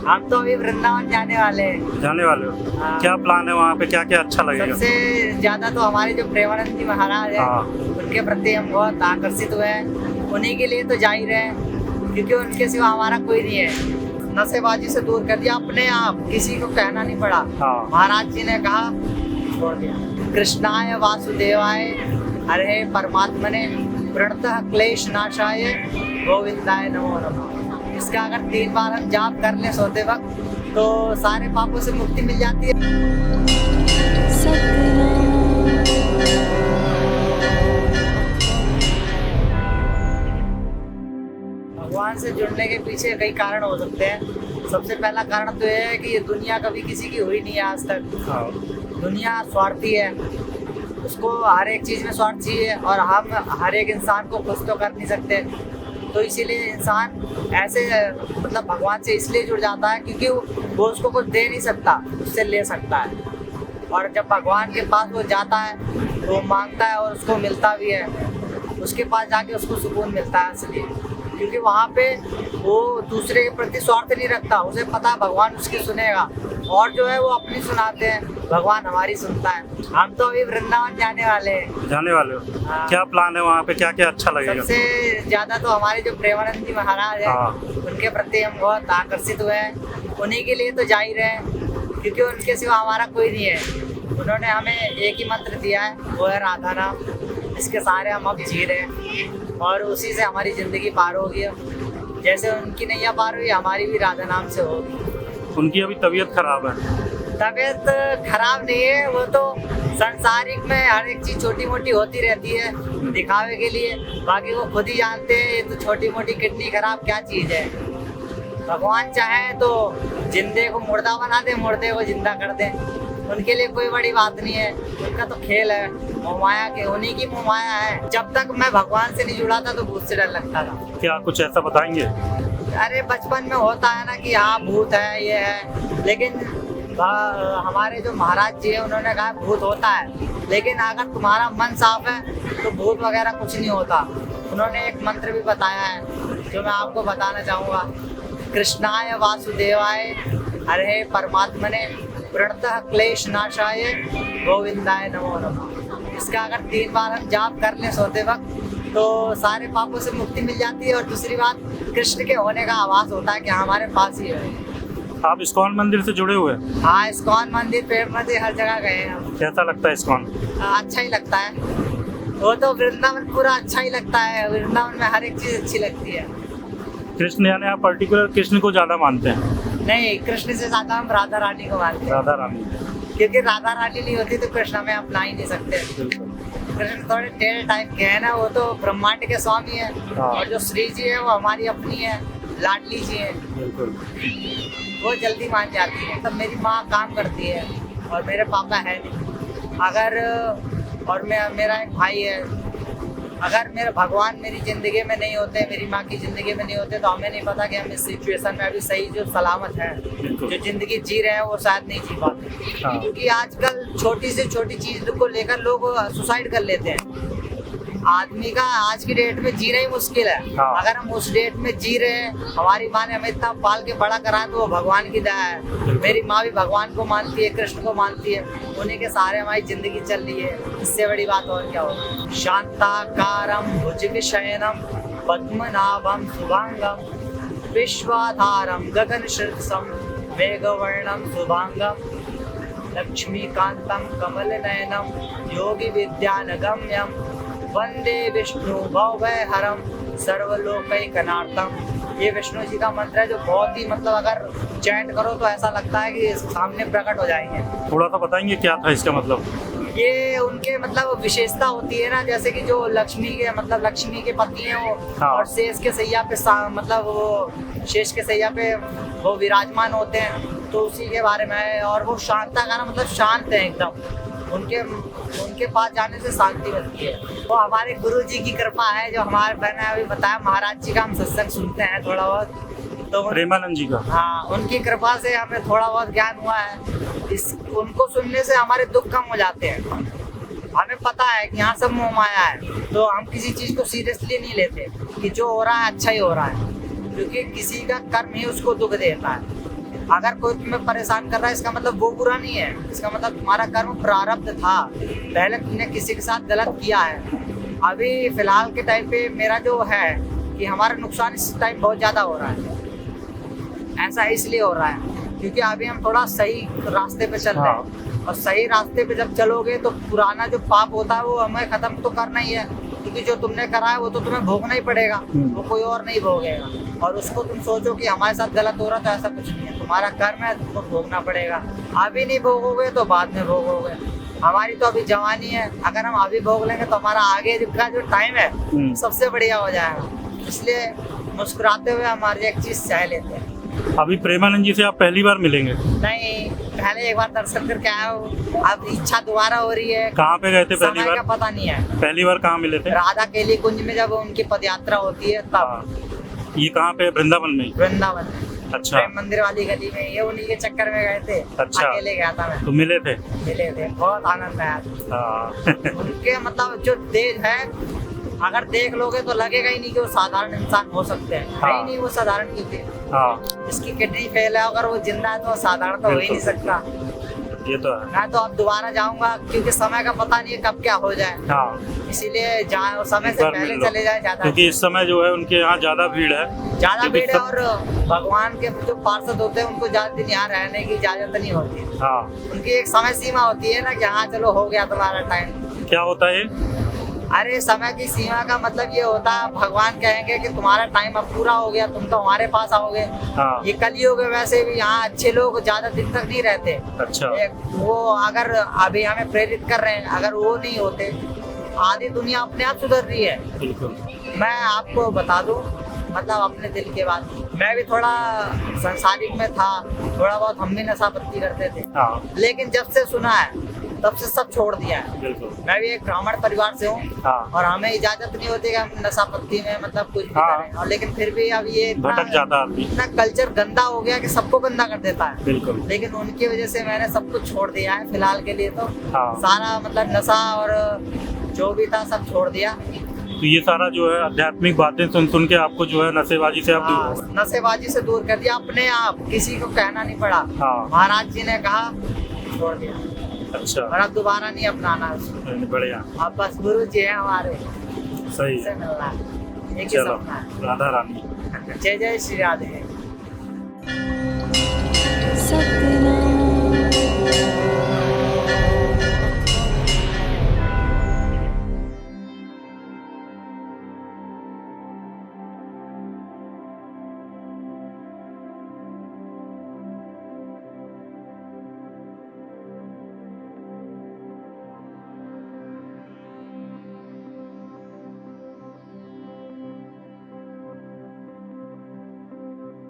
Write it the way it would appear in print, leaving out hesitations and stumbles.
हम तो अभी वृंदावन जाने वाले हैं। जाने वाले हो? हाँ। क्या प्लान है वहाँ पे, क्या क्या अच्छा लगेगा? सबसे ज्यादा तो हमारे जो प्रेमानंद जी महाराज है हाँ। उनके प्रति हम बहुत आकर्षित हुए हैं। उन्हीं के लिए तो जा ही रहे हैं, क्योंकि उनके सिवा हमारा कोई नहीं है। नशेबाजी से दूर कर दिया अपने आप, किसी को कहना नहीं पड़ा। हाँ। महाराज जी ने कहा, छोड़ दिया। कृष्णाय वासुदेवाय हरे परमात्मने प्रणतः क्लेश नाशाय गोविंदाय नमो नमः। इसका अगर 3 बार हम जाप कर ले सोते वक्त तो सारे पापों से मुक्ति मिल जाती है। भगवान से जुड़ने के पीछे कई कारण हो सकते हैं। सबसे पहला कारण तो यह है कि ये दुनिया कभी किसी की हुई नहीं है आज तक। हाँ। दुनिया स्वार्थी है, उसको हर एक चीज़ में स्वार्थ चाहिए, और हम हर एक इंसान को खुश तो कर नहीं सकते। तो इसीलिए इंसान ऐसे मतलब भगवान से इसलिए जुड़ जाता है क्योंकि वो उसको कुछ दे नहीं सकता, उससे ले सकता है। और जब भगवान के पास वो जाता है तो वो मांगता है और उसको मिलता भी है। उसके पास जाके उसको सुकून मिलता है इसलिए, क्योंकि वहाँ पे वो दूसरे के प्रति स्वार्थ नहीं रखता। उसे पता है भगवान उसकी सुनेगा, और जो है वो अपनी सुनाते हैं, भगवान हमारी सुनता है। हम तो अभी वृंदावन जाने वाले हैं। जाने वाले हो? हाँ। क्या प्लान है वहाँ पे, क्या क्या अच्छा लगेगा? सबसे ज्यादा तो हमारे जो प्रेमानंद जी महाराज है हाँ। उनके प्रति हम बहुत आकर्षित हुए हैं। उन्हीं के लिए तो जा ही रहे हैं, क्योंकि उनके सिवा हमारा कोई नहीं है। उन्होंने हमें एक ही मंत्र दिया है, वो है राधा नाम। इसके सहारे हम अब जी रहे हैं और उसी से हमारी ज़िंदगी पार होगी। जैसे उनकी नैया पार हुई, हमारी भी राधा नाम से होगी। उनकी अभी तबीयत खराब है। तबीयत खराब नहीं है, वो तो संसारिक में हर एक चीज़ छोटी मोटी होती रहती है दिखावे के लिए। बाकी वो खुद ही जानते हैं ये तो छोटी मोटी किडनी खराब क्या चीज़ है। भगवान चाहे तो जिंदे को मुर्दा बना दे, मुर्दे को जिंदा कर दे। उनके लिए कोई बड़ी बात नहीं है, उनका तो खेल है। मोहमाया के, उन्हीं की मोहमाया है। जब तक मैं भगवान से नहीं जुड़ा था तो भूत से डर लगता था। क्या कुछ ऐसा बताएंगे? अरे बचपन में होता है ना कि हाँ भूत है ये है, लेकिन हमारे जो महाराज जी है उन्होंने कहा भूत होता है, लेकिन अगर तुम्हारा मन साफ है तो भूत वगैरह कुछ नहीं होता। उन्होंने एक मंत्र भी बताया है जो मैं आपको बताना चाहूँगा। कृष्णाय वासुदेवाय हरे परमात्मने प्रणतः क्लेश नाशाय गोविंदाय नमो नमः। इसका अगर 3 बार हम जाप कर ले सोते वक्त तो सारे पापों से मुक्ति मिल जाती है। और दूसरी बात, कृष्ण के होने का आभास होता है कि हमारे पास ही है। आप इस्कॉन मंदिर से जुड़े हुए हैं? हाँ, इस्कॉन मंदिर, प्रेमनदी, हर जगह गए हैं हम। कैसा लगता है इस्कॉन? अच्छा ही लगता है। वो तो वृंदावन पूरा अच्छा ही लगता है। वृंदावन में हर एक चीज़ अच्छी लगती है। कृष्ण यानी आप पर्टिकुलर कृष्ण को ज़्यादा मानते हैं? नहीं, कृष्ण से ज़्यादा हम राधा रानी को मानते हैं। राधा रानी। क्योंकि राधा रानी नहीं होती तो कृष्ण हमें अपना ही नहीं सकते। कृष्ण थोड़े टेढ़े टाइप के हैं ना, वो तो ब्रह्मांड के स्वामी है। हाँ। और जो श्री जी है वो हमारी अपनी है, लाडली जी है। बिल्कुल। वो जल्दी मान जाती है। तब मेरी माँ काम करती है और मेरे पापा है नहीं। अगर और मेरा एक भाई है। अगर मेरे भगवान मेरी ज़िंदगी में नहीं होते, मेरी माँ की ज़िंदगी में नहीं होते, तो हमें नहीं पता कि हम इस सिचुएशन में अभी सही जो सलामत है, जो ज़िंदगी जी रहे हैं वो शायद नहीं जी पाते। हाँ। क्योंकि आजकल छोटी से छोटी चीज़ को लेकर लोग सुसाइड कर लेते हैं। आदमी का आज की डेट में जीना ही मुश्किल है। हाँ। अगर हम उस डेट में जी रहे हैं, हमारी माँ ने हमें इतना पाल के बड़ा करा है, तो वो भगवान की दया है। मेरी माँ भी भगवान को मानती है, कृष्ण को मानती है। उन्हीं के सहारे हमारी जिंदगी चल रही है। इससे बड़ी बात और क्या हो। शांताकारं भुजगशयनं पद्मनाभं शुभांगं विश्वाधारं गगनसदृशं मेघवर्णं शुभांगं लक्ष्मीकान्तं कमलनयनं योगिविद्यानगम्यं वंदे विष्णु भवभयहरं सर्वलोकैकनाथं। ये विष्णु जी का मंत्र है जो बहुत ही मतलब अगर चैंट करो तो ऐसा लगता है कि सामने प्रकट हो जाएंगे। थोड़ा सा बताएंगे क्या था इसका मतलब? ये उनके मतलब विशेषता होती है ना, जैसे कि जो लक्ष्मी के मतलब लक्ष्मी के पति हैं वो। हाँ। और शेष के सैया पे मतलब वो शेष के सैया पे वो विराजमान होते हैं, तो उसी के बारे में है। और वो शांता का ना मतलब शांत है एकदम। उनके पास जाने से शांति मिलती है। वो हमारे गुरु जी की कृपा है, जो हमारे मैंने अभी बताया महाराज जी का हम सत्संग सुनते हैं थोड़ा बहुत, तो प्रेमानंद जी का। हाँ, उनकी कृपा से हमें थोड़ा बहुत ज्ञान हुआ है। उनको सुनने से हमारे दुख कम हो जाते हैं। हमें पता है कि यहाँ सब मोह माया है, तो हम किसी चीज़ को सीरियसली नहीं लेते कि जो हो रहा है अच्छा ही हो रहा है, क्योंकि किसी का कर्म ही उसको दुख देता है। अगर कोई तुम्हें परेशान कर रहा है इसका मतलब वो बुरा नहीं है, इसका मतलब तुम्हारा कर्म प्रारब्ध था, पहले तुमने किसी के साथ गलत किया है। अभी फिलहाल के टाइम पे मेरा जो है कि हमारा नुकसान इस टाइम बहुत ज़्यादा हो रहा है। ऐसा इसलिए हो रहा है क्योंकि अभी हम थोड़ा सही रास्ते पे चल रहे हैं, और सही रास्ते पे जब चलोगे तो पुराना जो पाप होता है वो हमें ख़त्म तो करना ही है, क्योंकि जो तुमने करा है वो तो तुम्हें भोगना ही पड़ेगा, वो कोई और नहीं भोगेगा। और उसको तुम सोचो कि हमारे साथ गलत हो रहा तो ऐसा कुछ नहीं है, तुम्हारा कर्म है, तुमको भोगना पड़ेगा। अभी नहीं भोगोगे तो बाद में भोगोगे। हमारी तो अभी जवानी है, अगर हम अभी भोग लेंगे तो हमारा आगे का जो टाइम है सबसे बढ़िया हो जाएगा। इसलिए मुस्कुराते हुए हमारी एक चीज़ सह लेते हैं। अभी प्रेमानंद जी से आप पहली बार मिलेंगे? नहीं, पहले एक बार दर्शन करके आया हूँ, अब इच्छा दोबारा हो रही है। कहाँ पे गए थे पहली समय बार? का पता नहीं है। पहली बार कहाँ मिले थे? राधा केली कुंज में जब उनकी पदयात्रा होती है तब। हाँ। ये कहाँ पे? वृंदावन में? वृंदावन। अच्छा। प्रेम मंदिर वाली गली में, ये उन्हीं के चक्कर में गए थे। अच्छा। अकेले गया था मैं। तो मिले थे? मिले थे, बहुत आनंद आया। हाँ। उनके मतलब जो तेज है, अगर देख लोगे तो लगेगा ही नहीं कि वो साधारण इंसान हो सकते हैं। हाँ। नहीं, वो साधारण क्यों थे? हाँ, इसकी किडनी फेल है, अगर वो जिंदा है तो वो साधारण तो हो ही नहीं सकता। ये तो है। मैं तो अब दोबारा जाऊंगा क्योंकि समय का पता नहीं है कब क्या हो जाए। हाँ, इसीलिए जाए, समय एक से बार पहले मिल लो। चले जाए ज्यादा। क्योंकि इस समय जो है उनके यहाँ ज्यादा भीड़ है। ज्यादा क्योंकि भीड़ है, और भगवान के जो पार्षद होते हैं उनको ज्यादा दिन यहाँ रहने की इजाजत नहीं होती। हाँ। उनकी एक समय सीमा होती है ना कि हाँ चलो हो गया तुम्हारा टाइम। क्या होता है? अरे समय की सीमा का मतलब ये होता है, भगवान कहेंगे कि तुम्हारा टाइम अब पूरा हो गया, तुम तो हमारे पास आओगे। हाँ। ये कलयुग है, वैसे भी यहाँ अच्छे लोग ज्यादा दिन तक नहीं रहते। अच्छा। वो अगर अभी हमें प्रेरित कर रहे हैं, अगर वो नहीं होते आधी दुनिया अपने आप सुधर रही है। बिल्कुल। मैं आपको बता दूं, मतलब अपने दिल की बात, मैं भी थोड़ा संसारिक में था, थोड़ा बहुत हम भी नशा पत्ती करते थे। हाँ। लेकिन जब से सुना है तब से सब छोड़ दिया है। बिल्कुल। मैं भी एक ब्राह्मण परिवार से हूँ, हाँ। और हमें इजाजत नहीं होती कि हम नशा पत्ती में मतलब कुछ भी हाँ। करें। और लेकिन फिर भी अब ये भटक जाता आदमी। इतना कल्चर गंदा हो गया कि सबको गंदा कर देता है। बिल्कुल। लेकिन उनकी वजह से मैंने सब कुछ छोड़ दिया है फिलहाल के लिए। तो हाँ। सारा मतलब नशा और जो भी था सब छोड़ दिया। तो ये सारा जो है आध्यात्मिक बातें सुन सुन के आपको जो है नशेबाजी से आप दूर हो गए। नशेबाजी से दूर कर दिया अपने आप, किसी को कहना नहीं पड़ा। हाँ। महाराज जी ने कहा, छोड़ दिया। अच्छा। और अब दोबारा नहीं अपनाना है उसको। बढ़िया। अब बस गुरु जी हैं हमारे, सही से है। मिलना है, एक ही चलो, सपना है। राधा रानी। जय जय श्री राधे।